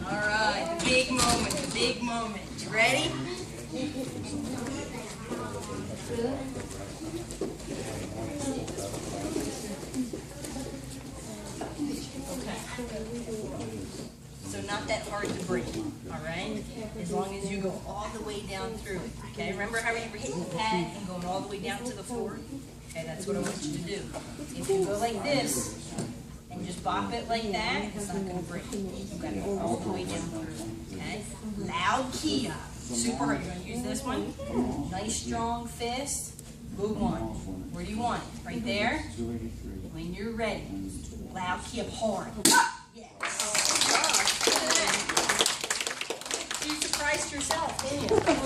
All right, the big moment, the big moment. You ready? Okay. So not that hard to breathe, all right? As long as you go all the way down through it, okay? Remember how you were hitting the pad and going all the way down to the floor? Okay, that's what I want you to do. If you go like this and just bop it like that, it's not going to break. You've got to go all the way down through, okay? Loud key up. Super hard. You're going to use this one. Nice strong fist. Move on. Where do you want it? Right there. When you're ready. Loud key up hard. Yes. You surprised yourself, didn't you?